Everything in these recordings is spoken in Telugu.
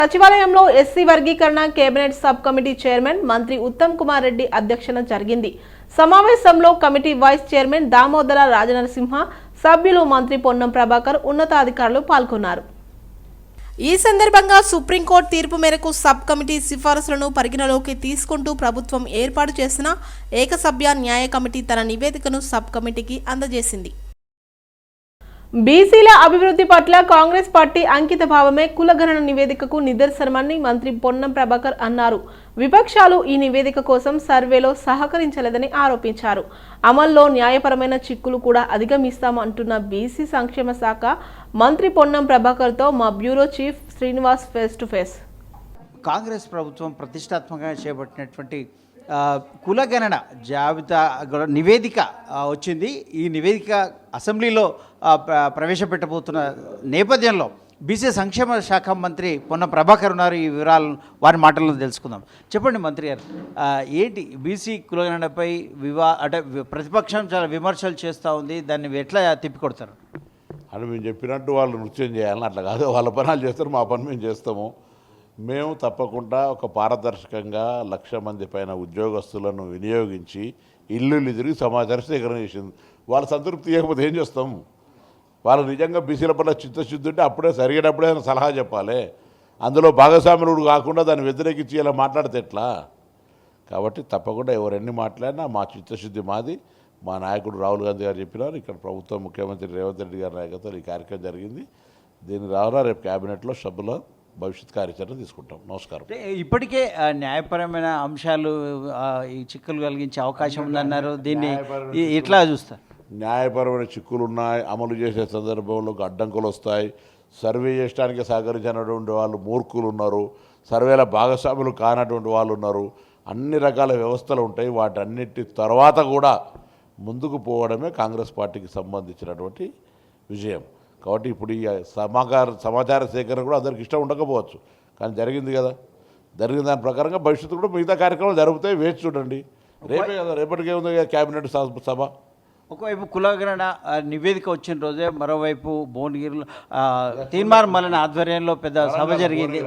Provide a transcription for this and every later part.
సచివాలయంలో ఎస్సీ వర్గీకరణ కేబినెట్ సబ్ కమిటీ చైర్మన్ మంత్రి ఉత్తమ్ కుమార్ రెడ్డి అధ్యక్షతన జరిగింది. సమావేశంలో committee vice chairman Damodara Rajanarasimha, సభ్యులు మంత్రి పొన్నం ప్రభాకర్, ఉన్నతాధికారులు పాల్గొన్నారు. ఈ సందర్భంగా సుప్రీంకోర్టు తీర్పు మేరకు సబ్ కమిటీ సిఫారసులను పరిగణలోకి తీసుకుంటూ ప్రభుత్వం ఏర్పాటు చేసిన ఏకసభ్య న్యాయ కమిటీ తన నివేదికను సబ్ కమిటీకి అందజేసింది. బీసీల అభివృద్ధి పట్ల కాంగ్రెస్ పార్టీ అంకిత భావమే కులగణన నివేదికకు నిదర్శనమని మంత్రి పొన్నం ప్రభాకర్ అన్నారు. విపక్షాలు ఈ నివేదిక కోసం సర్వేలో సహకరించలేదని ఆరోపించారు. అమల్లో న్యాయపరమైన చిక్కులు కూడా అధిగమిస్తామంటున్న బీసీ సంక్షేమ శాఖ మంత్రి పొన్నం ప్రభాకర్తో మా bureau chief Srinivas face to face. Congress ప్రభుత్వం ప్రతిష్టాత్మకంగా చేపట్టినటువంటి కులగణన జాబితా నివేదిక వచ్చింది. ఈ నివేదిక అసెంబ్లీలో ప్రవేశపెట్టబోతున్న నేపథ్యంలో బీసీ సంక్షేమ శాఖ మంత్రి పొన్నం ప్రభాకర్ ఉన్నారు. ఈ వివరాలను వారి మాటల్లో తెలుసుకుందాం. చెప్పండి మంత్రి గారు, ఏంటి బీసీ కులగణనపై అంటే ప్రతిపక్షం చాలా విమర్శలు చేస్తూ ఉంది, దాన్ని ఎట్లా తిప్పికొడతారు? అని మేము చెప్పినట్టు వాళ్ళు నృత్యం చేయాలని అట్లా కాదు, వాళ్ళ పనులు చేస్తారు, మా పని మేము చేస్తాము. మేము తప్పకుండా ఒక పారదర్శకంగా 1,00,000 మంది పైన ఉద్యోగస్తులను వినియోగించి ఇల్లు తిరిగి సమాచారం సేకరణ చేసింది. వాళ్ళ సంతృప్తి ఇవ్వకపోతే ఏం చేస్తాం? వాళ్ళు నిజంగా బీసీల పట్ల చిత్తశుద్ధి ఉంటే అప్పుడే సరిగేటప్పుడే సలహా చెప్పాలి. అందులో భాగస్వాములు కాకుండా దాన్ని వ్యతిరేకించి ఇలా మాట్లాడితే ఎట్లా? కాబట్టి తప్పకుండా ఎవరెన్ని మాట్లాడినా మా చిత్తశుద్ధి మాది. మా నాయకుడు రాహుల్ గాంధీ గారు చెప్పినారు. ఇక్కడ ప్రభుత్వం ముఖ్యమంత్రి రేవంత్ రెడ్డి గారి నాయకత్వంలో ఈ కార్యక్రమం జరిగింది. దీన్ని రావాలా రేపు క్యాబినెట్లో సభలో భవిష్యత్ కార్యాచరణ తీసుకుంటాం. నమస్కారం. ఇప్పటికే న్యాయపరమైన అంశాలు ఈ చిక్కులు కలిగించే అవకాశం ఉందన్నారు. దీన్ని ఎట్లా చూస్తారు? న్యాయపరమైన చిక్కులు ఉన్నాయి. అమలు చేసే సందర్భంలో అడ్డంకులు వస్తాయి. సర్వే చేయడానికి సహకరించినటువంటి వాళ్ళు మూర్ఖులు ఉన్నారు. సర్వేల భాగస్వాములు కానటువంటి వాళ్ళు ఉన్నారు. అన్ని రకాల వ్యవస్థలు ఉంటాయి. వాటన్నిటి తర్వాత కూడా ముందుకు పోవడమే కాంగ్రెస్ పార్టీకి సంబంధించినటువంటి విజయం. కాబట్టి ఇప్పుడు ఈ సమాచార సేకరణ కూడా అందరికి ఇష్టం ఉండకపోవచ్చు, కానీ జరిగింది కదా. జరిగిన దాని ప్రకారంగా భవిష్యత్తు కూడా మిగతా కార్యక్రమాలు జరుగుతాయి. వేచి చూడండి. రేపే కదా, రేపటికే ఉంది క్యాబినెట్ సభ. ఒకవైపు కులగణన నివేదిక వచ్చిన రోజే మరోవైపు భువనగిరిలో తీన్మార్ మల్లన ఆధ్వర్యంలో పెద్ద సభ జరిగింది.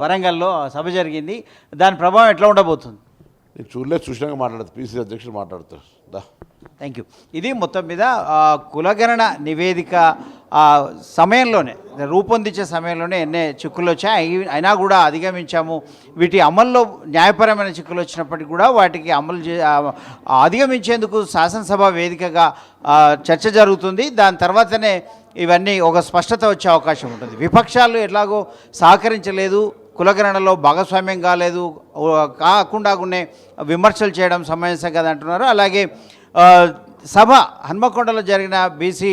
వరంగల్లో సభ జరిగింది. దాని ప్రభావం ఎట్లా ఉండబోతుంది? నేను చూడలేదు, చూసినాక మాట్లాడతాను. పీసీ అధ్యక్షుడు మాట్లాడతారు. Thank you. ఇది మొత్తం మీద కులగణన నివేదిక సమయంలోనే రూపొందించే సమయంలోనే ఎన్నో చిక్కులు వచ్చాయి. అయినా కూడా అధిగమించాము. వీటి అమల్లో న్యాయపరమైన చిక్కులు వచ్చినప్పటికీ కూడా వాటికి అధిగమించేందుకు శాసనసభ వేదికగా చర్చ జరుగుతుంది. దాని తర్వాతనే ఇవన్నీ ఒక స్పష్టత వచ్చే అవకాశం ఉంటుంది. విపక్షాలు ఎట్లాగో సహకరించలేదు, కులగణనలో భాగస్వామ్యం కాలేదు, కాకుండానే విమర్శలు చేయడం సమంజసం కదా అంటున్నారు. అలాగే సభ హన్మకొండలో జరిగిన బీసీ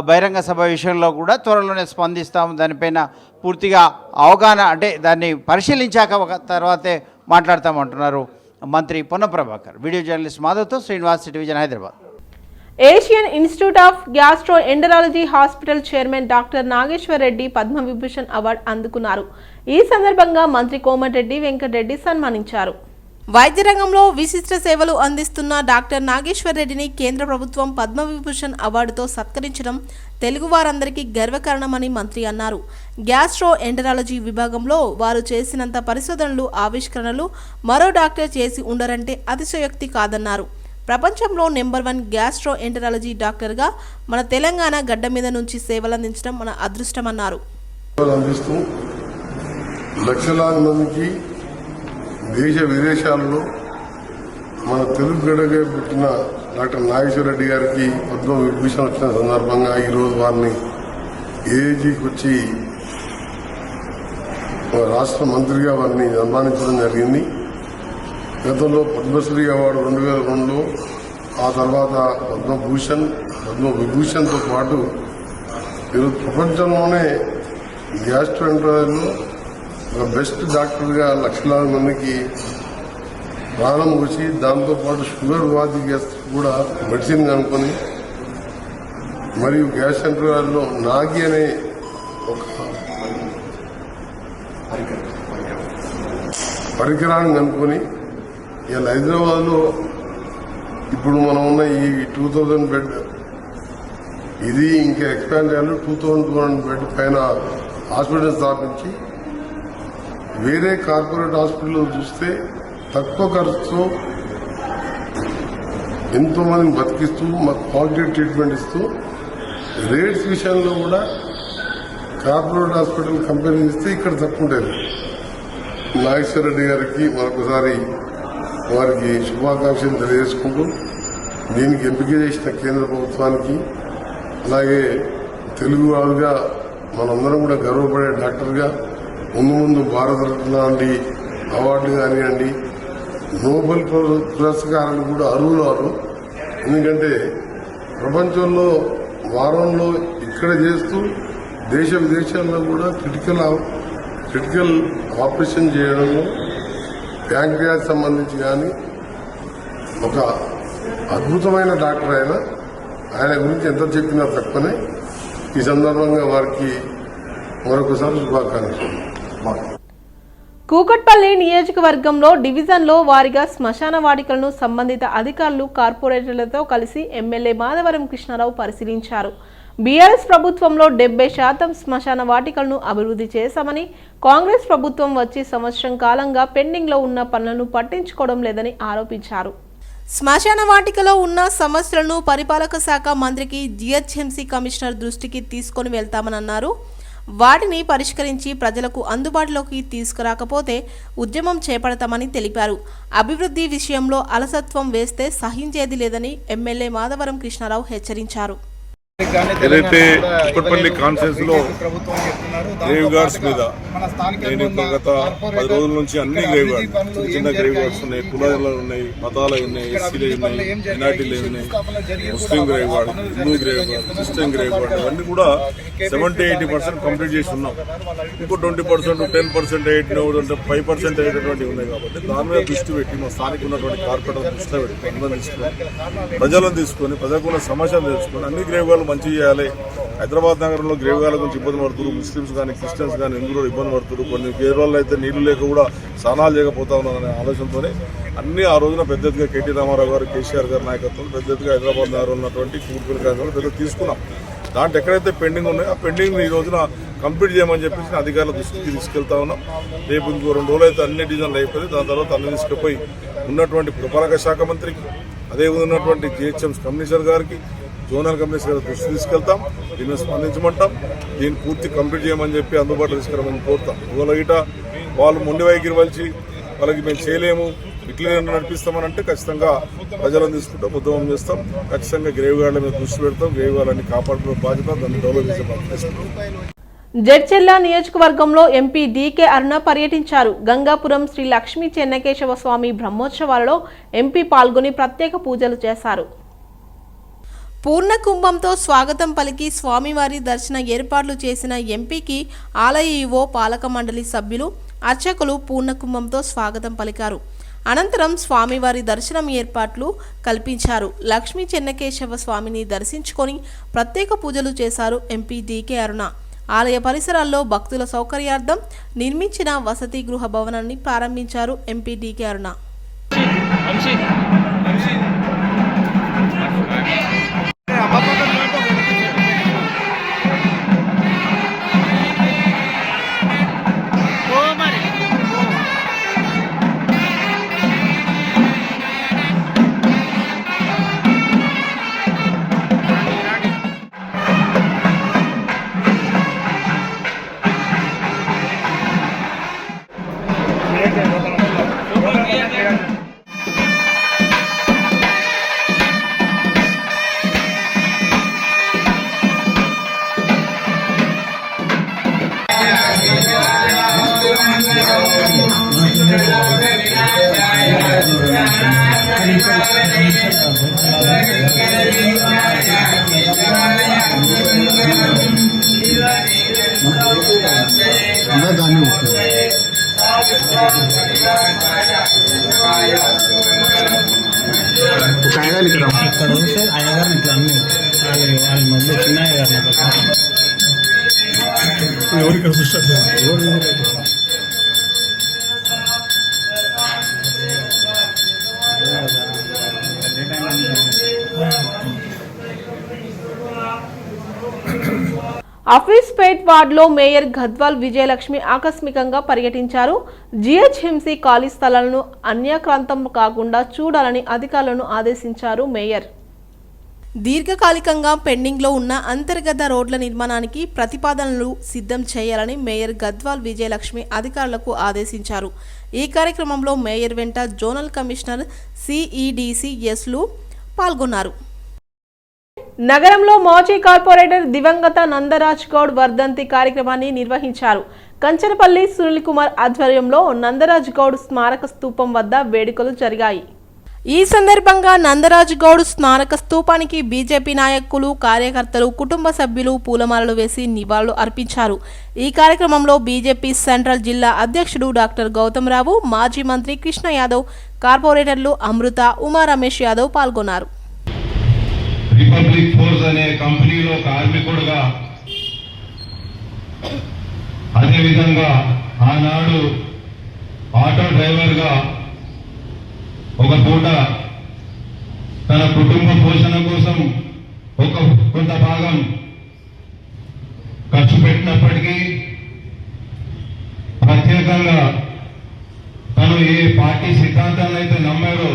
బహిరంగ సభ విషయంలో కూడా త్వరలోనే స్పందిస్తాము. దానిపైన పూర్తిగా అవగాహన అంటే దాన్ని పరిశీలించాక తర్వాతే మాట్లాడతామంటున్నారు మంత్రి పొన్నం ప్రభాకర్. వీడియో జర్నలిస్ట్ మాధవ్తో Srinivas, Cityvision, Hyderabad. Asian Institute of gastroenterology hospital chairman doctor Nageshwar Reddy Padma Vibhushan award అందుకున్నారు. ఈ సందర్భంగా మంత్రి కోమటిరెడ్డి వెంకటరెడ్డి సన్మానించారు. వైద్య రంగంలో విశిష్ట సేవలు అందిస్తున్న డాక్టర్ నాగేశ్వర్ రెడ్డిని కేంద్ర ప్రభుత్వం పద్మవిభూషణ్ అవార్డుతో సత్కరించడం తెలుగు వారందరికీ గర్వకారణమని మంత్రి అన్నారు. గ్యాస్ట్రో ఎంటరాలజీ విభాగంలో వారు చేసినంత పరిశోధనలు, ఆవిష్కరణలు మరో డాక్టర్ చేసి ఉండరంటే అతిశయోక్తి కాదన్నారు. ప్రపంచంలో నెంబర్ 1 గ్యాస్ట్రో ఎంటరాలజీ డాక్టర్గా మన తెలంగాణ గడ్డ మీద నుంచి సేవలందించడం మన అదృష్టమన్నారు. లక్షలాది మందికి దేశ విదేశాలలో మన తెలుగు గడగా పుట్టిన డాక్టర్ నాగేశ్వర రెడ్డి గారికి పద్మ విభూషణ్ వచ్చిన సందర్భంగా ఈరోజు వారిని ఏజీకి వచ్చి రాష్ట్ర మంత్రిగా వారిని సన్మానించడం జరిగింది. గతంలో పద్మశ్రీ అవార్డు 2002లో, ఆ తర్వాత పద్మభూషణ్, పద్మవిభూషణ్తో పాటు ఈరోజు ప్రపంచంలోనే గ్యాస్ట్రోఎంటరాలజీలో ఒక బెస్ట్ డాక్టర్గా లక్షలాది మందికి ప్రాణం వచ్చి దాంతోపాటు షుగర్ వ్యాధి కూడా మెడిసిన్ కనుక్కొని మరియు గ్యాస్ట్రోఎంటరాలజీలో నాగి అనే ఒక పరికరాన్ని కనుక్కొని ఇలా హైదరాబాద్లో ఇప్పుడు మనం ఉన్న ఈ 2000 బెడ్ ఇది ఇంకా ఎక్స్పాండ్ చేయాలి. 2200 బెడ్ పైన హాస్పిటల్ స్థాపించి వేరే కార్పొరేట్ హాస్పిటల్లో చూస్తే తక్కువ ఖర్చుతో ఎంతో మందిని బతికిస్తూ క్వాలిటీ ట్రీట్మెంట్ ఇస్తూ రేట్స్ విషయంలో కూడా కార్పొరేట్ హాస్పిటల్ కంపేర్ చేస్తే ఇక్కడ తక్కువ ఉంటుంది. నాగేశ్వర రెడ్డి గారికి మరొకసారి వారికి శుభాకాంక్షలు తెలియజేసుకుంటూ దీనికి ఎంపిక చేసిన కేంద్ర ప్రభుత్వానికి అలాగే తెలుగు వాళ్ళుగా మనందరం కూడా గర్వపడే డాక్టర్గా ముందు భారతరత్న లాంటి అవార్డు కానివ్వండి నోబెల్ పురస్కారాలు కూడా అర్హులు వారు. ఎందుకంటే ప్రపంచంలో వారంలో ఇక్కడ చేస్తూ దేశ విదేశాల్లో కూడా క్రిటికల్ ఆపరేషన్ చేయడంలో ప్యాంక్రియాస్ సంబంధించి కానీ ఒక అద్భుతమైన డాక్టర్ ఆయన గురించి ఎంత చెప్పినా తక్కువనే. ఈ సందర్భంగా వారికి మరొకసారి శుభాకాంక్షలు. కూకట్పల్లి నియోజకవర్గంలో డివిజన్లో వారీగా శ్మశాన వాటికలను సంబంధిత అధికారులు కార్పొరేటర్లతో కలిసి ఎమ్మెల్యే మాధవరం కృష్ణారావు పరిశీలించారు. బీఆర్ఎస్ ప్రభుత్వంలో 70% శ్మశాన వాటికలను అభివృద్ధి చేశామని, కాంగ్రెస్ ప్రభుత్వం వచ్చి సంవత్సరం కాలంగా పెండింగ్లో ఉన్న పనులను పట్టించుకోవడం లేదని ఆరోపించారు. శ్మశాన వాటికలో ఉన్న సమస్యలను పరిపాలక శాఖ మంత్రికి జిహెచ్ఎంసీ కమిషనర్ దృష్టికి తీసుకొని వెళ్తామని అన్నారు. వాటిని పరిష్కరించి ప్రజలకు అందుబాటులోకి తీసుకురాకపోతే ఉద్యమం చేపడతామని తెలిపారు. అభివృద్ధి విషయంలో అలసత్వం వేస్తే సహించేది లేదని ఎమ్మెల్యే మాధవరం కృష్ణారావు హెచ్చరించారు. ఏదైతే కుక్కట్పల్లి కాన్ఫరెన్స్ లో గ్రేవ్ గార్డ్స్ మీద నేను గత 10 రోజుల నుంచి అన్ని గ్రేవ్ గార్డ్ చిన్న గ్రేవ్ గార్డ్స్ ఉన్నాయి, కులాలు ఉన్నాయి, మతాలు ఉన్నాయి, ఎస్సీలు ఉన్నాయి, మైనార్టీలు ఉన్నాయి, Muslim graveyard, Hindu graveyard, Christian graveyard ఇవన్నీ కూడా 70-80% కంప్లీట్ చేసి ఉన్నాం. ఇంకో 20%, 10%, 5% అయ్యేటటువంటి ఉన్నాయి. కాబట్టి దాని మీద దృష్టి పెట్టి మా స్థానిక ఉన్నటువంటి కార్పొరేటర్ దృష్టిలో పెట్టి అందరం తీసుకొని ప్రజలను తీసుకొని ప్రజలకు సమస్యలు తెలుసుకొని అన్ని గ్రేవ్ గార్డులు మంచి చేయాలి. హైదరాబాద్ నగరంలో గ్రేవ్ గార్డుల గురించి ఇబ్బంది పడుతున్నారు. ముస్లిమ్స్ కానీ క్రిస్టియన్స్ కానీ హిందువులు ఇబ్బంది పడుతున్నారు. కొన్ని కేరళలో అయితే నీళ్లు లేక కూడా స్నానాలు చేయకపోతా ఉన్నారనే ఆలోచనతోనే అన్ని ఆ రోజున పెద్ద ఎత్తుగా కేటీ రామారావు గారు, కేసీఆర్ గారి నాయకత్వంలో పెద్ద ఎత్తుగా హైదరాబాద్ నగరంలో ఉన్నటువంటి కూర్పుల కార్యక్రమాలు పెద్ద తీసుకున్నాం. దాంట్లో ఎక్కడైతే పెండింగ్ ఉన్నాయో ఆ పెండింగ్ ఈ రోజున కంప్లీట్ చేయమని చెప్పేసి అధికారుల దృష్టికి తీసుకెళ్తా ఉన్నాం. రేపు ఇంకో 2 రోజులు అయితే అన్ని డిజైన్లు అయిపోయి దాని తర్వాత అన్ని తీసుకుపోయి ఉన్నటువంటి పురపాలక శాఖ మంత్రికి, అదే ఉన్నటువంటి జిహెచ్ఎం కమిషనర్ గారికి, జోనల్ కమిషనర్ గారి దృష్టి తీసుకెళ్తాం. దీన్ని స్పందించమంటాం. దీన్ని పూర్తి కంప్లీట్ చేయమని చెప్పి అందుబాటులో తీసుకురామని కోరుతాం. ఇవాళ గిట వాళ్ళు మొండి వైఖరి వలిచి వాళ్ళకి మేము చేయలేము ఇట్లనే నడిపిస్తామని అంటే ఖచ్చితంగా ప్రజలను తీసుకుంటాం, ఉద్యమం చేస్తాం. ఖచ్చితంగా గ్రేవ్ గార్డుల మీద దృష్టి పెడతాం. గ్రేవ్ గార్డులని కాపాడుతున్న బాధ్యత, దాన్ని డెవలప్ చేసే బాధ్యత. జడ్చెల్ల నియోజకవర్గంలో ఎంపీ డీకే అరుణ పర్యటించారు. గంగాపురం శ్రీ లక్ష్మీ చెన్నకేశవ స్వామి బ్రహ్మోత్సవాలలో ఎంపీ పాల్గొని ప్రత్యేక పూజలు చేశారు. పూర్ణ కుంభంతో స్వాగతం పలికి స్వామివారి దర్శన ఏర్పాట్లు చేసిన ఎంపీకి ఆలయ ఈవో, పాలక మండలి సభ్యులు, అర్చకులు పూర్ణ కుంభంతో స్వాగతం పలికారు. అనంతరం స్వామివారి దర్శనం ఏర్పాట్లు కల్పించారు. లక్ష్మీ చెన్నకేశవ స్వామిని దర్శించుకొని ప్రత్యేక పూజలు చేశారు ఎంపీ డీకే అరుణ. ఆలయ పరిసరాల్లో భక్తుల సౌకర్యార్థం నిర్మించిన వసతి గృహ భవనాన్ని ప్రారంభించారు ఎంపీ డీకే అరుణ. ఇక్కడ వస్తే ఆయన గారు ఇట్లా అన్ని వాళ్ళ మధ్య చిన్నయ్య గారు ఎవరికి అఫీస్పేట్ వార్డులో మేయర్ గద్వాల్ విజయలక్ష్మి ఆకస్మికంగా పర్యటించారు. జీహెచ్ఎంసీ ఖాళీ స్థలాలను అన్యాక్రాంతం కాకుండా చూడాలని అధికారులను ఆదేశించారు మేయర్. దీర్ఘకాలికంగా పెండింగ్లో ఉన్న అంతర్గత రోడ్ల నిర్మాణానికి ప్రతిపాదనలు సిద్ధం చేయాలని మేయర్ గద్వాల్ విజయలక్ష్మి అధికారులకు ఆదేశించారు. ఈ కార్యక్రమంలో మేయర్ వెంట జోనల్ కమిషనర్ సిఈడిసిఎస్లు పాల్గొన్నారు. నగరంలో మాజీ కార్పొరేటర్ దివంగత నందరాజ్ గౌడ్ వర్ధంతి కార్యక్రమాన్ని నిర్వహించారు. కంచనపల్లి సునీల్ కుమార్ ఆధ్వర్యంలో నందరాజ్ గౌడ్ స్మారక స్తూపం వద్ద వేడుకలు జరిగాయి. ఈ సందర్భంగా నందరాజ్ గౌడ్ స్మారక స్తూపానికి బీజేపీ నాయకులు, కార్యకర్తలు, కుటుంబ సభ్యులు పూలమాలలు వేసి నివాళులు అర్పించారు. ఈ కార్యక్రమంలో బీజేపీ సెంట్రల్ జిల్లా అధ్యక్షుడు డాక్టర్ గౌతమ్ రావు, మాజీ మంత్రి కృష్ణ యాదవ్, కార్పొరేటర్లు అమృత, ఉమా రమేష్ యాదవ్ పాల్గొన్నారు. రిపబ్లిక్ ఫోర్స్ అనే కంపెనీలో కార్మికుడుగా, అదేవిధంగా ఆనాడు ఆటో డ్రైవర్గా ఒక పూట తన కుటుంబ పోషణ కోసం కొంత భాగం ఖర్చు పెట్టినప్పటికీ ప్రత్యేకంగా తను ఏ పార్టీ సిద్ధాంతాన్ని అయితే నమ్మారో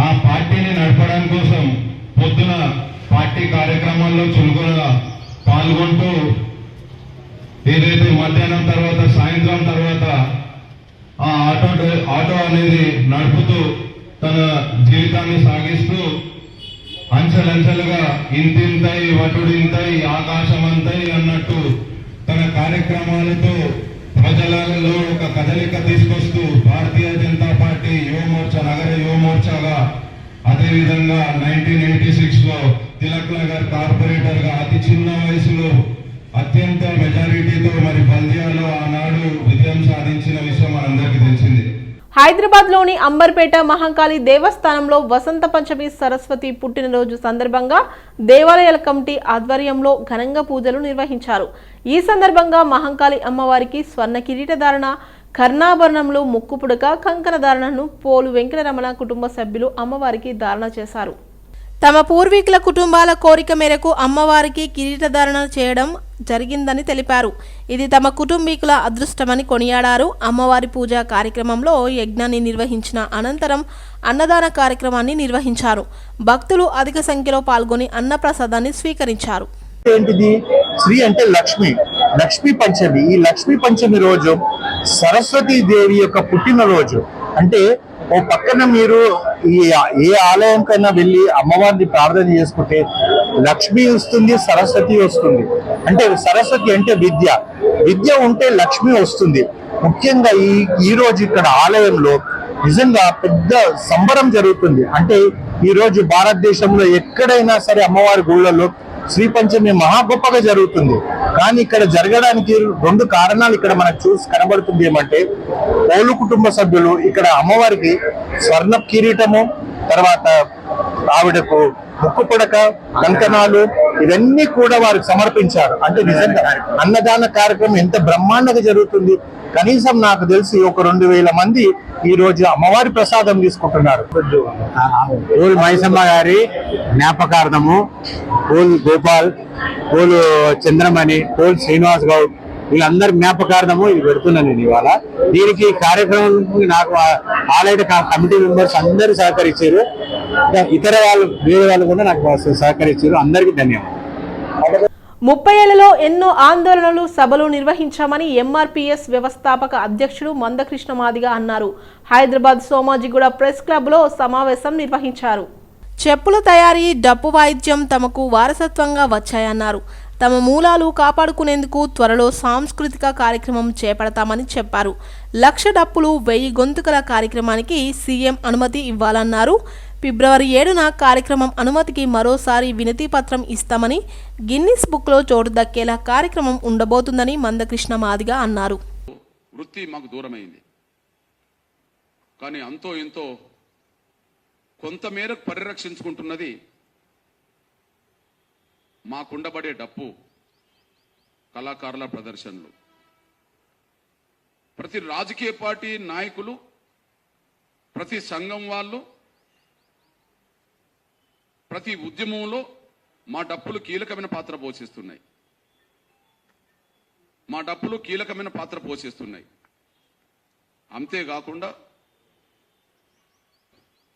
ఆ పార్టీని నడపడం కోసం పొద్దున పార్టీ కార్యక్రమాల్లో చురుకుగా పాల్గొంటూ ఏదైతే మధ్యాహ్నం తర్వాత, సాయంత్రం తర్వాత ఆ ఆటో అనేది నడుపుతూ తన జీవితాన్ని సాగిస్తూ అంచెలంచెలుగా ఇంతింతై వటుడింతై ఆకాశమంతై అన్నట్టు తన కార్యక్రమాలతో ప్రజలలో ఒక కదలిక తీసుకొస్తూ భారతీయ జనతా పార్టీ యువమోర్చా, నగర యువమోర్చాగా, అదేవిధంగా 1986లో తిలక్ నగర్ కార్పొరేటర్ గా అతి చిన్న వయసులో అత్యంత మెజారిటీతో మరి బల్దియాలో ఆనాడు విజయం సాధించిన విషయం మనందరికీ తెలిసింది. హైదరాబాద్ లోని అంబర్పేట మహంకాళి దేవస్థానంలో వసంత పంచమి సరస్వతి పుట్టినరోజు సందర్భంగా దేవాలయాల కమిటీ ఆధ్వర్యంలో ఘనంగా పూజలు నిర్వహించారు. ఈ సందర్భంగా మహంకాళి అమ్మవారికి స్వర్ణ కిరీటధారణ, కర్ణాభరణంలో ముక్కుపుడక, కంకణ ధారణను పోలు వెంకటరమణ కుటుంబ సభ్యులు అమ్మవారికి ధారణ చేశారు. తమ పూర్వీకుల కుటుంబాల కోరిక మేరకు అమ్మవారికి కిరీటధారణ చేయడం జరిగిందని తెలిపారు. ఇది తమ కుటుంబీకుల అదృష్టమని కొనియాడారు. అమ్మవారి పూజా కార్యక్రమంలో యజ్ఞాన్ని నిర్వహించిన అనంతరం అన్నదాన కార్యక్రమాన్ని నిర్వహించారు. భక్తులు అధిక సంఖ్యలో పాల్గొని అన్నప్రసాదాన్ని స్వీకరించారు. ఏంటిది? శ్రీ అంటే లక్ష్మి, లక్ష్మీ పంచమి. ఈ లక్ష్మీ పంచమి రోజు సరస్వతీ దేవి యొక్క పుట్టినరోజు. అంటే ఓ పక్కన మీరు ఏ ఆలయంకైనా వెళ్ళి అమ్మవారిని ప్రార్థన చేసుకుంటే లక్ష్మి వస్తుంది, సరస్వతి వస్తుంది. అంటే సరస్వతి అంటే విద్య, విద్య ఉంటే లక్ష్మి వస్తుంది. ముఖ్యంగా ఈ రోజు ఇక్కడ ఆలయంలో నిజంగా పెద్ద సంబరం జరుగుతుంది. అంటే ఈ రోజు భారతదేశంలో ఎక్కడైనా సరే అమ్మవారి గుళ్ళలో శ్రీ పంచమి మహా గొప్పగా జరుగుతుంది. కానీ ఇక్కడ జరగడానికి రెండు కారణాలు ఇక్కడ మనకు కనబడుతుంది. ఏమంటే పోలు కుటుంబ సభ్యులు ఇక్కడ అమ్మవారికి స్వర్ణ కిరీటము, తర్వాత ఆవిడకు ముక్కు పుడక, కంకణాలు ఇవన్నీ కూడా వారికి సమర్పించారు. అంటే నిజంగా అన్నదాన కార్యక్రమం ఎంత బ్రహ్మాండంగా జరుగుతుంది. కనీసం నాకు తెలిసి ఒక 2000 మంది ఈ రోజు అమ్మవారి ప్రసాదం తీసుకుంటున్నారు. పోల్ మైసమ్మ గారి జ్ఞాపకార్థము పోల్ గోపాల్, పోల్ చంద్రమణి, పోల్ శ్రీనివాస్ గౌడ్ వీళ్ళందరి జ్ఞాపకార్థము ఇది పెడుతున్నాను నేను ఇవాళ. దీనికి కార్యక్రమం నాకు ఆలయ కమిటీ మెంబర్స్ అందరూ సహకరించారు. ఇతర వాళ్ళు, వేరే వాళ్ళు కూడా నాకు సహకరించారు. అందరికీ ధన్యవాదాలు. 30 ఏళ్లలో ఎన్నో ఆందోళనలు, సభలు నిర్వహించామని ఎంఆర్పీఎస్ వ్యవస్థాపక అధ్యక్షుడు మందకృష్ణ మాదిగ అన్నారు. హైదరాబాద్ సోమాజిగూడ ప్రెస్ క్లబ్లో సమావేశం నిర్వహించారు. చెప్పుల తయారీ, డప్పు వాయిద్యం తమకు వారసత్వంగా వచ్చాయన్నారు. తమ మూలాలు కాపాడుకునేందుకు త్వరలో సాంస్కృతిక కార్యక్రమం చేపడతామని చెప్పారు. 1,00,000 డప్పులు, 1000 గొంతుకల కార్యక్రమానికి సీఎం అనుమతి ఇవ్వాలన్నారు. ఫిబ్రవరి 7న కార్యక్రమం అనుమతికి మరోసారి వినతి పత్రం ఇస్తామని, గిన్నిస్ బుక్లో చోటు దక్కేలా కార్యక్రమం ఉండబోతుందని మందకృష్ణ మాదిగ అన్నారు. వృత్తి మాకు దూరమైంది, కానీ అంతో ఎంతో కొంతమేరకు పరిరక్షించుకుంటున్నది మాకుండబడే డప్పు కళాకారుల ప్రదర్శనలు. ప్రతి రాజకీయ పార్టీ నాయకులు, ప్రతి సంఘం వాళ్ళు, ప్రతి ఉద్యమంలో మా డప్పులు కీలకమైన పాత్ర పోషిస్తున్నాయి. మా డప్పులు కీలకమైన పాత్ర పోషిస్తున్నాయి.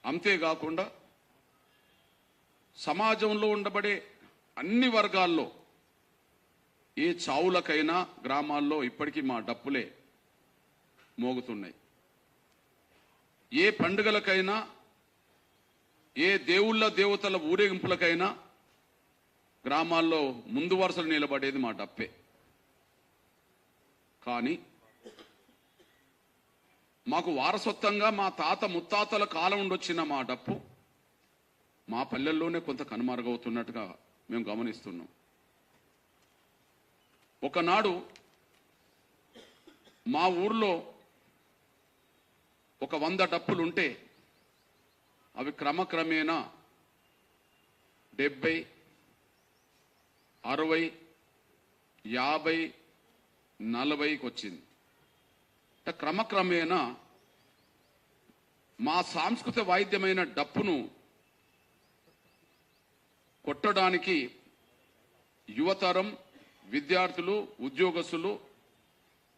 అంతేకాకుండా సమాజంలో ఉండబడే అన్ని వర్గాల్లో ఏ చావులకైనా గ్రామాల్లో ఇప్పటికీ మా డప్పులే మోగుతున్నాయి. ఏ పండుగలకైనా ఏ దేవుళ్ళ దేవతల ఊరేగింపులకైనా గ్రామాల్లో ముందు వరుసలు నిలబడేది మా డప్పే. కానీ మాకు వారసత్వంగా మా తాత ముత్తాతల కాలం ఉండొచ్చిన మా డప్పు మా పల్లెల్లోనే కొంత కనుమరుగవుతున్నట్టుగా మేము గమనిస్తున్నాం. ఒకనాడు మా ఊర్లో ఒక 100 డప్పులుంటే అవి క్రమక్రమేణా 70, 60, 50, 40కి వచ్చింది. క్రమక్రమేణా మా సాంస్కృతిక వాయిద్యమైన డప్పును కొట్టడానికి యువతరం, విద్యార్థులు, ఉద్యోగస్తులు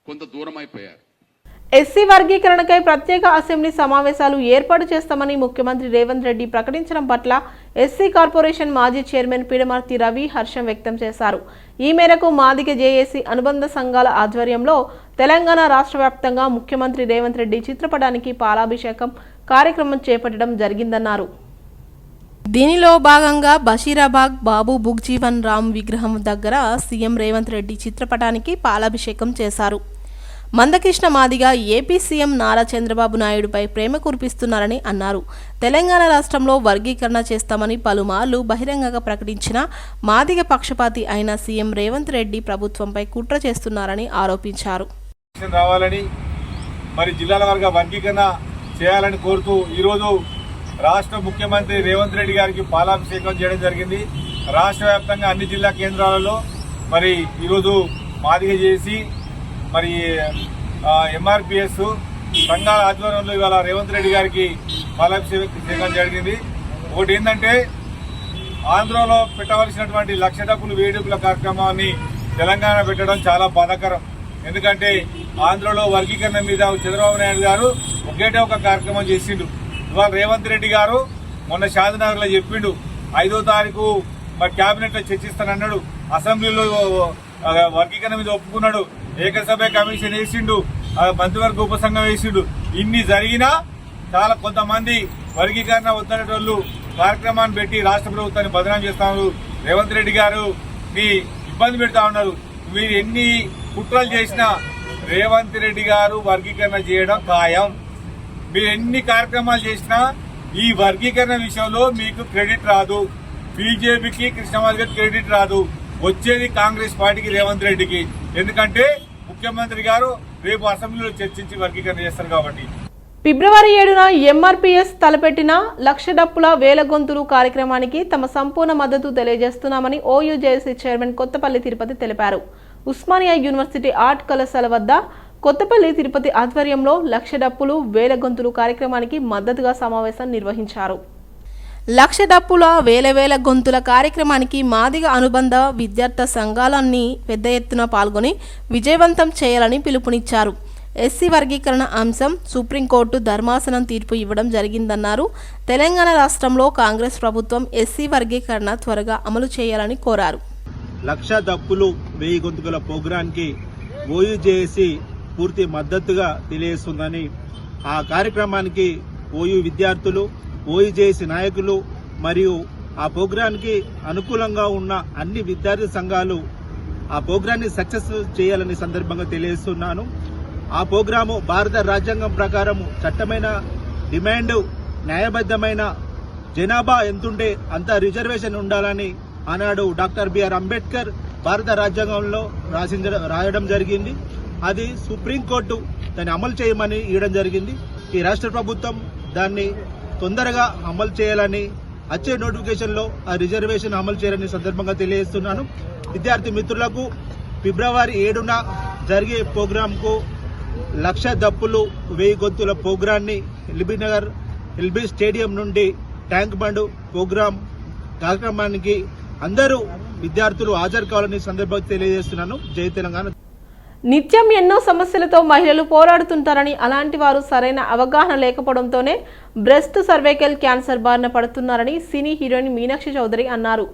కొంత దూరం అయిపోయారు. ఎస్సీ వర్గీకరణకై ప్రత్యేక అసెంబ్లీ సమావేశాలు ఏర్పాటు చేస్తామని ముఖ్యమంత్రి రేవంత్ రెడ్డి ప్రకటించడం పట్ల ఎస్సీ కార్పొరేషన్ మాజీ చైర్మన్ పీడమర్తి రవి హర్షం వ్యక్తం చేశారు. ఈ మేరకు మాదిగ జేఏసీ అనుబంధ సంఘాల ఆధ్వర్యంలో తెలంగాణ రాష్ట్ర వ్యాప్తంగా ముఖ్యమంత్రి రేవంత్ రెడ్డి చిత్రపటానికి పాలాభిషేకం కార్యక్రమం చేపట్టడం జరిగిందన్నారు. దీనిలో భాగంగా బషీరాబాగ్ బాబు బుగ్జీవన్ రామ్ విగ్రహం దగ్గర సీఎం రేవంత్ రెడ్డి చిత్రపటానికి పాలాభిషేకం చేశారు. మందకృష్ణ మాదిగ ఏపీ సీఎం నారా చంద్రబాబు నాయుడుపై ప్రేమ కురిపిస్తున్నారని అన్నారు. తెలంగాణ రాష్ట్రంలో వర్గీకరణ చేస్తామని పలుమార్లు బహిరంగంగా ప్రకటించిన మాదిగ పక్షపాతి అయిన సీఎం రేవంత్ రెడ్డి ప్రభుత్వంపై కుట్ర చేస్తున్నారని ఆరోపించారు. రావాలని మరి జిల్లాల వర్గ వర్గీకరణ చేయాలని కోరుతూ ఈరోజు రాష్ట్ర ముఖ్యమంత్రి రేవంత్ రెడ్డి గారికి పాలాభిషేకం చేయడం జరిగింది. రాష్ట్ర వ్యాప్తంగా అన్ని జిల్లా కేంద్రాలలో మరి ఈరోజు మాదిగ చేసి మరి ఎంఆర్పిఎస్ సంఘాల ఆధ్వర్యంలో ఇవాళ రేవంత్ రెడ్డి గారికి పాలాభిషేకం జరిగింది. ఒకటి ఏంటంటే ఆంధ్రలో పెట్టవలసినటువంటి 1,00,000 డబ్బులు వేడుకల కార్యక్రమాన్ని తెలంగాణ పెట్టడం చాలా బాధాకరం. ఎందుకంటే ఆంధ్రలో వర్గీకరణ మీద చంద్రబాబు నాయుడు గారు ఒకటే ఒక కార్యక్రమం చేసిండు. ఇవాళ రేవంత్ రెడ్డి గారు మొన్న షాద్నగర్లో చెప్పిండు 5వ తారీఖు మరి క్యాబినెట్ లో చర్చిస్తానన్నాడు. అసెంబ్లీలో వర్గీకరణ మీద ఒప్పుకున్నాడు. ఏకసభ్య కమిషన్ వేసిండు, మంత్రివర్గ ఉపసంఘం వేసిండు. ఇన్ని జరిగినా చాలా కొంతమంది వర్గీకరణ వద్దనేటోళ్ళు కార్యక్రమాన్ని పెట్టి రాష్ట్ర ప్రభుత్వాన్ని బదనాం చేస్తా ఉన్నారు. రేవంత్ రెడ్డి గారు మీ ఇబ్బంది పెడతా ఉన్నారు. మీరు ఎన్ని కుట్రలు చేసినా రేవంత్ రెడ్డి గారు వర్గీకరణ చేయడం ఖాయం. మీరు ఎన్ని కార్యక్రమాలు చేసినా ఈ వర్గీకరణ విషయంలో మీకు క్రెడిట్ రాదు. బీజేపీకి కృష్ణమాది గారికి క్రెడిట్ రాదు. వచ్చేది కాంగ్రెస్ పార్టీకి, రేవంత్ రెడ్డికి. ఎందుకంటే ముఖ్యమంత్రి గారు రేపు అసెంబ్లీలో చర్చించి వర్గీకరణ చేస్తారు కాబట్టి. ఫిబ్రవరి 7న ఎంఆర్పీఎస్ తలపెట్టిన 1,00,000 డప్పుల వేల గొంతులు కార్యక్రమానికి తమ సంపూర్ణ మద్దతు తెలియజేస్తున్నామని ఓయూజేఏసీ చైర్మన్ కొత్తపల్లి తిరుపతి తెలిపారు. ఉస్మానియా యూనివర్సిటీ ఆర్ట్ కళాశాల వద్ద కొత్తపల్లి తిరుపతి ఆధ్వర్యంలో 1,00,000 డప్పులు వేల గొంతులు కార్యక్రమానికి మద్దతుగా సమావేశం నిర్వహించారు. 1,00,000 డప్పుల వేల గొంతుల కార్యక్రమానికి మాదిగ అనుబంధ విద్యార్థి సంఘాలన్నీ పెద్ద ఎత్తున పాల్గొని విజయవంతం చేయాలని పిలుపునిచ్చారు. ఎస్సీ వర్గీకరణ అంశం సుప్రీంకోర్టు ధర్మాసనం తీర్పు ఇవ్వడం జరిగిందన్నారు. తెలంగాణ రాష్ట్రంలో కాంగ్రెస్ ప్రభుత్వం ఎస్సీ వర్గీకరణ త్వరగా అమలు చేయాలని కోరారు. 1,00,000 డప్పులు 1000 గొంతుల ప్రోగ్రాంకి ఓయూజేఏసీ పూర్తి మద్దతుగా తెలియజేస్తుందని, ఆ కార్యక్రమానికి ఓయూ విద్యార్థులు, ఓయూజేఏసీ నాయకులు మరియు ఆ ప్రోగ్రాంకి అనుకూలంగా ఉన్న అన్ని విద్యార్థి సంఘాలు ఆ ప్రోగ్రాన్ని సక్సెస్ చేయాలని సందర్భంగా తెలియజేస్తున్నాను. ఆ ప్రోగ్రాము భారత రాజ్యాంగం ప్రకారం చట్టమైన డిమాండ్, న్యాయబద్ధమైన జనాభా ఎంతుంటే అంత రిజర్వేషన్ ఉండాలని ఆనాడు డాక్టర్ బిఆర్ అంబేద్కర్ భారత రాజ్యాంగంలో రాయడం జరిగింది. అది సుప్రీంకోర్టు దాన్ని అమలు చేయమని ఇవ్వడం జరిగింది. ఈ రాష్ట్ర ప్రభుత్వం దాన్ని తొందరగా అమలు చేయాలని, వచ్చే నోటిఫికేషన్లో ఆ రిజర్వేషన్ అమలు చేయాలని సందర్భంగా తెలియజేస్తున్నాను. విద్యార్థి మిత్రులకు ఫిబ్రవరి 7న జరిగే ప్రోగ్రాంకు 1,00,000 డప్పులు 1000 గొంతుల ప్రోగ్రాన్ని ఎల్బీనగర్ ఎల్బీ స్టేడియం నుండి ట్యాంక్ బండ్ ప్రోగ్రాం కార్యక్రమానికి అందరూ విద్యార్థులు హాజరు కావాలని సందర్భంగా తెలియజేస్తున్నాను. జై తెలంగాణ. నిత్యం ఎన్నో సమస్యలతో మహిళలు పోరాడుతుంటారని, అలాంటి వారు సరైన అవగాహన లేకపోవడంతోనే బ్రెస్ట్ సర్వైకల్ క్యాన్సర్ బారిన పడుతున్నారని సినీ హీరోయిన్ మీనాక్షి చౌదరి అన్నారు.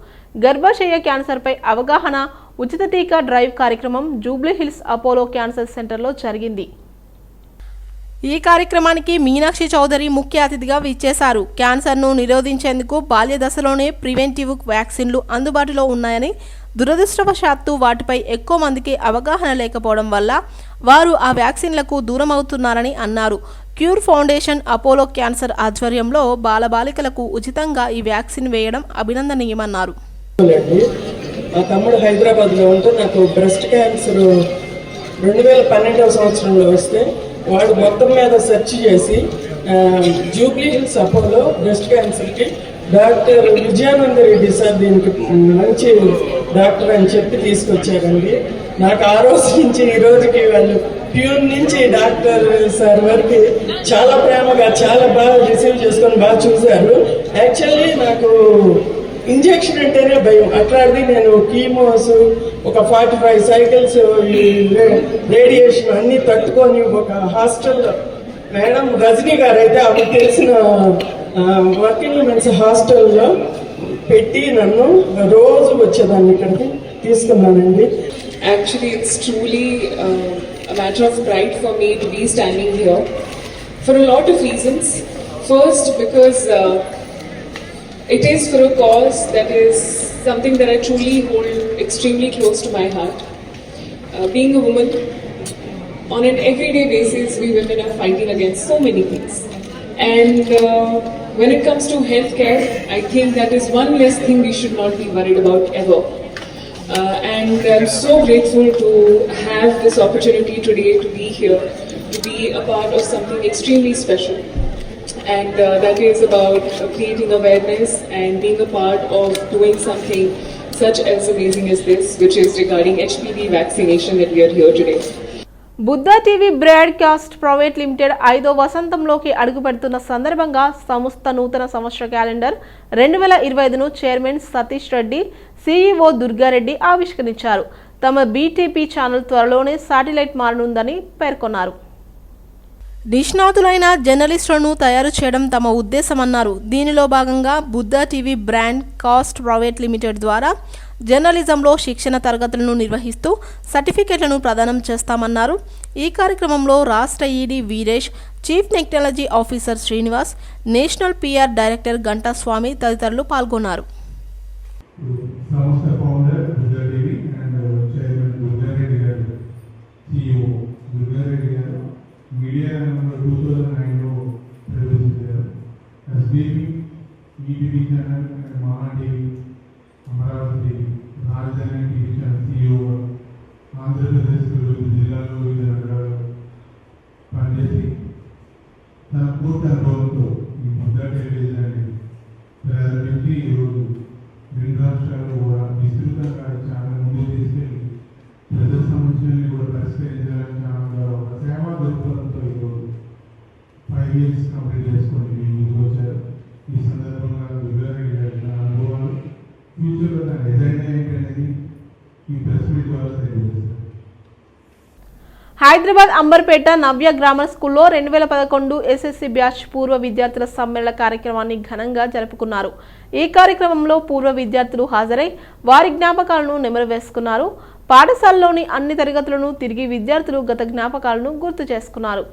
గర్భాశయ క్యాన్సర్పై అవగాహన ఉచిత టీకా డ్రైవ్ కార్యక్రమం జూబ్లీ హిల్స్ అపోలో క్యాన్సర్ సెంటర్లో జరిగింది. ఈ కార్యక్రమానికి మీనాక్షి చౌదరి ముఖ్య అతిథిగా విచ్చేశారు. క్యాన్సర్ను నిరోధించేందుకు బాల్య దశలోనే ప్రివెంటివ్ వ్యాక్సిన్లు అందుబాటులో ఉన్నాయని, దురదృష్టవశాత్తు వాటిపై ఎక్కువ మందికి అవగాహన లేకపోవడం వల్ల వారు ఆ వ్యాక్సిన్లకు దూరం అవుతున్నారని అన్నారు. క్యూర్ ఫౌండేషన్ అపోలో క్యాన్సర్ ఆధ్వర్యంలో బాలబాలికలకు ఉచితంగా ఈ వ్యాక్సిన్ వేయడం అభినందనీయమన్నారు. మా తమ్ముడు హైదరాబాద్లో ఉంటే నాకు బ్రెస్ట్ క్యాన్సర్ 2012వ సంవత్సరంలో వస్తే వాడు మొత్తం మీద సెర్చ్ చేసి జూబ్లీ హిల్స్ అపోలో బ్రెస్ట్ క్యాన్సర్కి డాక్టర్ విజయానంద రెడ్డి సార్ దీనికి మంచి డాక్టర్ అని చెప్పి తీసుకొచ్చారండి. నాకు ఆ రోజు నుంచి ఈ రోజుకి వాళ్ళు ప్యూర్ నుంచి డాక్టర్ సార్ వరకు చాలా ప్రేమగా చాలా బాగా రిసీవ్ చేసుకొని బాగా చూశారు. యాక్చువల్లీ నాకు ఇంజెక్షన్ అంటేనే భయం. అట్లాంటిది నేను కీమోస్ ఒక 45 సైకిల్స్ రేడియేషన్ అన్నీ తట్టుకొని ఒక హాస్టల్లో మేడం రజనీ గారు అయితే ఆమె తెలిసిన వర్కింగ్ ఉమెన్స్ హాస్టల్లో పెట్టి నన్ను రోజు వచ్చేదాన్ని ఇక్కడికి తీసుకున్నానండి. Actually, it's truly a matter of pride for me to be standing here for a lot of reasons. First, because it is for a cause that is something that I truly hold extremely close to my heart. Being a woman, on an everyday basis, we women are fighting against so many things. And when it comes to healthcare, I think that is one less thing we should not be worried about ever. And I'm so grateful to have this opportunity today to be here, to be a part of something extremely special. And that is about creating awareness and being a part of doing something such as amazing as this, which is regarding HPV vaccination that we are here today. Buddha TV broadcast private limited 5వ వసంతంలోకి అడుగుపెడుతున్న సందర్భంగా సంస్థ నూతన సంవత్సర క్యాలెండర్ 2025ను చైర్మన్ సతీష్ రెడ్డి, సీఈఓ దుర్గారెడ్డి ఆవిష్కరించారు. తమ బీటీపీ ఛానల్ త్వరలోనే శాటిలైట్ మారనుందని పేర్కొన్నారు. నిష్ణాతులైన జర్నలిస్టులను తయారు చేయడం తమ ఉద్దేశమన్నారు. దీనిలో భాగంగా Buddha TV brand cost private limited ద్వారా జర్నలిజంలో శిక్షణ తరగతులను నిర్వహిస్తూ సర్టిఫికెట్లను ప్రదానం చేస్తామన్నారు. ఈ కార్యక్రమంలో రాష్ట్ర ED Viresh, chief technology officer Srinivas, national PR director Ganta Swamy తదితరులు పాల్గొన్నారు. మీడియా రంగంలో 2009లో ప్రవేశించారు. SBP, ETV channel, Maha TV, Amaravati TV, Rajdhani TV channel CEO, Andhra Pradesh జిల్లాలో వివిధ రంగాల్లో పనిచేసి తన పూర్తి అనుభవంతో ఈ బుద్ధా టెలివిజన్ ప్రారంభించి ఈరోజు 2 రాష్ట్రాల్లో కూడా విస్తృతంగా చాలా ముందుకు తీసుకెళ్ళి ప్రజల సమస్యల్ని కూడా పరిష్కరించాలని చాలా ఒక సేవా దృక్పథంతో ఈరోజు 5 years కంప్లీట్ చేసుకొని మీ ముందుకు వచ్చారు. ఈ సందర్భంగా దుర్గారెడ్డి గారి అనుభవాలు, ఫ్యూచర్లో తన ఎజెండా ఏంటనేది ఈ ప్రెస్ మీట్ ద్వారా తెలియజేస్తారు. హైదరాబాద్ అంబర్పేట నవ్య గ్రామర్ స్కూల్లో 2011 ఎస్ఎస్సి బ్యాచ్ పూర్వ విద్యార్థుల సమ్మేళన కార్యక్రమాన్ని ఘనంగా జరుపుకున్నారు. ఈ కార్యక్రమంలో పూర్వ విద్యార్థులు హాజరై వారి జ్ఞాపకాలను నెమరు వేసుకున్నారు. పాఠశాలలోని అన్ని తరగతులను తిరిగి విద్యార్థులు గత జ్ఞాపకాలను గుర్తు చేసుకున్నారు.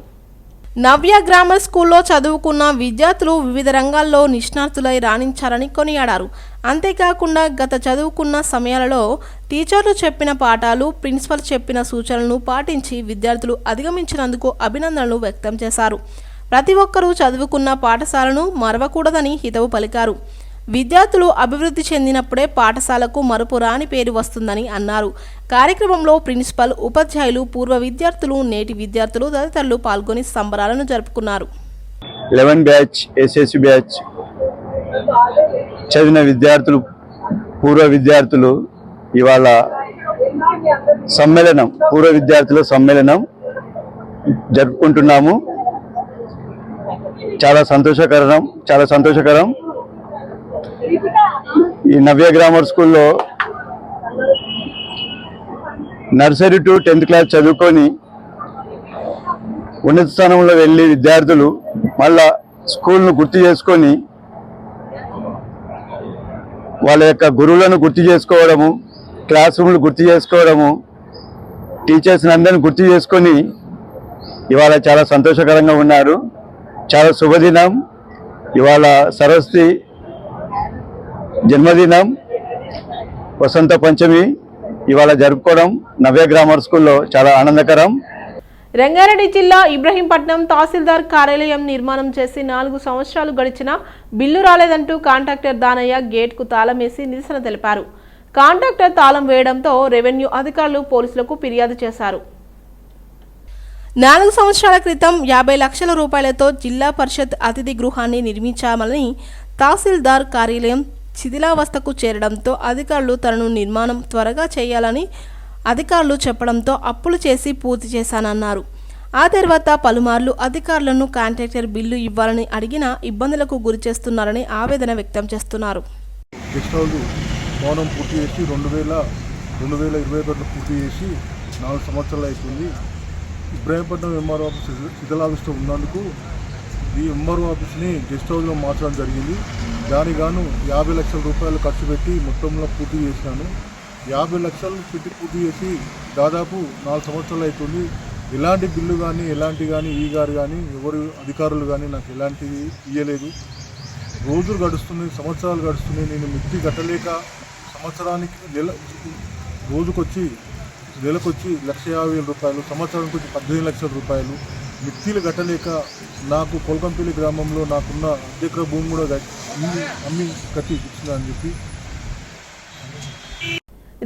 నవ్య గ్రామర్ స్కూల్లో చదువుకున్న విద్యార్థులు వివిధ రంగాల్లో నిష్ణాతులై రాణించారని కొనియాడారు. అంతేకాకుండా గత చదువుకున్న సమయాలలో టీచర్లు చెప్పిన పాఠాలు, ప్రిన్సిపల్ చెప్పిన సూచనలను పాటించి విద్యార్థులు అధిగమించినందుకు అభినందనలు వ్యక్తం చేశారు. ప్రతి ఒక్కరూ చదువుకున్న పాఠశాలను మరవకూడదని హితవు పలికారు. విద్యార్థులు అభివృద్ధి చెందినప్పుడే పాఠశాలకు మరుపు రాని పేరు వస్తుందని అన్నారు. కార్యక్రమంలో ప్రిన్సిపల్, ఉపాధ్యాయులు, పూర్వ విద్యార్థులు, నేటి విద్యార్థులు తదితరులు పాల్గొని సంబరాలను జరుపుకున్నారు. 11 బ్యాచ్ ఎస్ఎస్సి బ్యాచ్ చదివిన విద్యార్థులు, పూర్వ విద్యార్థులు ఇవాళ సమ్మేళనం, పూర్వ విద్యార్థుల సమ్మేళనం జరుపుకుంటున్నాము. చాలా సంతోషకరం. ఈ నవ్య గ్రామర్ స్కూల్లో నర్సరీ టు 10th క్లాస్ చదువుకొని ఉన్నత స్థానంలో వెళ్ళి విద్యార్థులు మళ్ళా స్కూల్ను గుర్తు చేసుకొని వాళ్ళ యొక్క గురువులను గుర్తు చేసుకోవడము, క్లాస్ రూమ్లు గుర్తు చేసుకోవడము, టీచర్స్ని అందరిని గుర్తు చేసుకొని ఇవాళ చాలా సంతోషకరంగా ఉన్నారు. చాలా శుభదినం. ఇవాళ సరస్వతి జన్మదినం, వసంత పంచమి ఇవాళ జరుపుకోవడం నవ్య గ్రామర్ స్కూల్లో చాలా ఆనందకరం. రంగారెడ్డి జిల్లా ఇబ్రహీంపట్నం తహసీల్దార్ కార్యాలయం నిర్మాణం చేసి 4 సంవత్సరాలు గడిచినా బిల్లు రాలేదంటూ కాంట్రాక్టర్ దానయ్య గేట్కు తాళం వేసి నిరసన తెలిపారు. కాంట్రాక్టర్ తాళం వేయడంతో రెవెన్యూ అధికారులు పోలీసులకు ఫిర్యాదు చేశారు. 4 సంవత్సరాల క్రితం 50 లక్షల రూపాయలతో జిల్లా పరిషత్ అతిథి గృహాన్ని నిర్మించామని తహసీల్దార్ కార్యాలయం శిథిలావస్థకు చేరడంతో అధికారులు తనను నిర్మాణం త్వరగా చేయాలని అధికారులు చెప్పడంతో అప్పులు చేసి పూర్తి చేశానన్నారు. ఆ తర్వాత పలుమార్లు అధికారులను కాంట్రాక్టర్ బిల్లు ఇవ్వాలని అడిగినా ఇబ్బందులకు గురి చేస్తున్నారని ఆవేదన వ్యక్తం చేస్తున్నారు. గెస్ట్ హౌస్ భవనం పూర్తి చేసి 2021 పూర్తి చేసి 4 సంవత్సరాలు అవుతుంది. ఇబ్రాహీంపట్నం ఎంఆర్ఓ ఆఫీస్ శిథిలావస్థ ఉన్నందుకు ఈ ఎంఆర్ఓ ఆఫీస్ని గెస్ట్ హౌస్లో మార్చడం జరిగింది. దానికి గాను 50 లక్షల రూపాయలు ఖర్చు పెట్టి మొత్తంలో పూర్తి చేసినాను. 50 లక్షలు పెట్టి పూర్తి చేసి దాదాపు 4 సంవత్సరాలు అవుతుంది. ఎలాంటి బిల్లు కానీ ఈ గారు కానీ ఎవరు అధికారులు కానీ నాకు ఎలాంటివి ఇవ్వలేదు. రోజులు గడుస్తున్నాయి, సంవత్సరాలు గడుస్తున్నాయి. నేను మిత్తి కట్టలేక సంవత్సరానికి రోజుకొచ్చి నెలకొచ్చి 1,50,000 రూపాయలు, సంవత్సరానికి వచ్చి 15 లక్షల రూపాయలు మిత్తిలు కట్టలేక నాకు కొల్కంపల్లి గ్రామంలో నాకున్న అద్దెకర భూమి కూడా అమ్మి కట్టి ఇచ్చిన అని చెప్పి.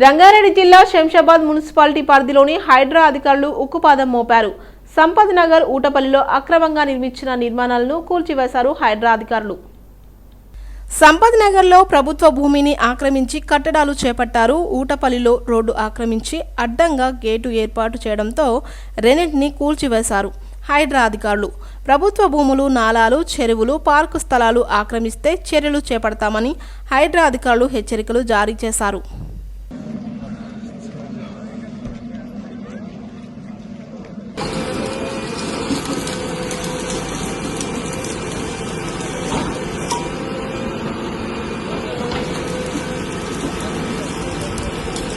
రంగారెడ్డి జిల్లా శంషాబాద్ మున్సిపాలిటీ పరిధిలోని హైడ్రా అధికారులు ఉక్కుపాదం మోపారు. సంపత్ నగర్ ఊటపల్లిలో అక్రమంగా నిర్మించిన నిర్మాణాలను కూల్చివేశారు హైడ్రా అధికారులు. సంపత్ నగర్లో ప్రభుత్వ భూమిని ఆక్రమించి కట్టడాలు చేపట్టారు. ఊటపల్లిలో రోడ్డు ఆక్రమించి అడ్డంగా గేటు ఏర్పాటు చేయడంతో రెండింటిని కూల్చివేశారు హైడ్రా అధికారులు. ప్రభుత్వ భూములు, నాలాలు, చెరువులు, పార్కు స్థలాలు ఆక్రమిస్తే చర్యలు చేపడతామని హైడ్రా అధికారులు హెచ్చరికలు జారీ చేశారు.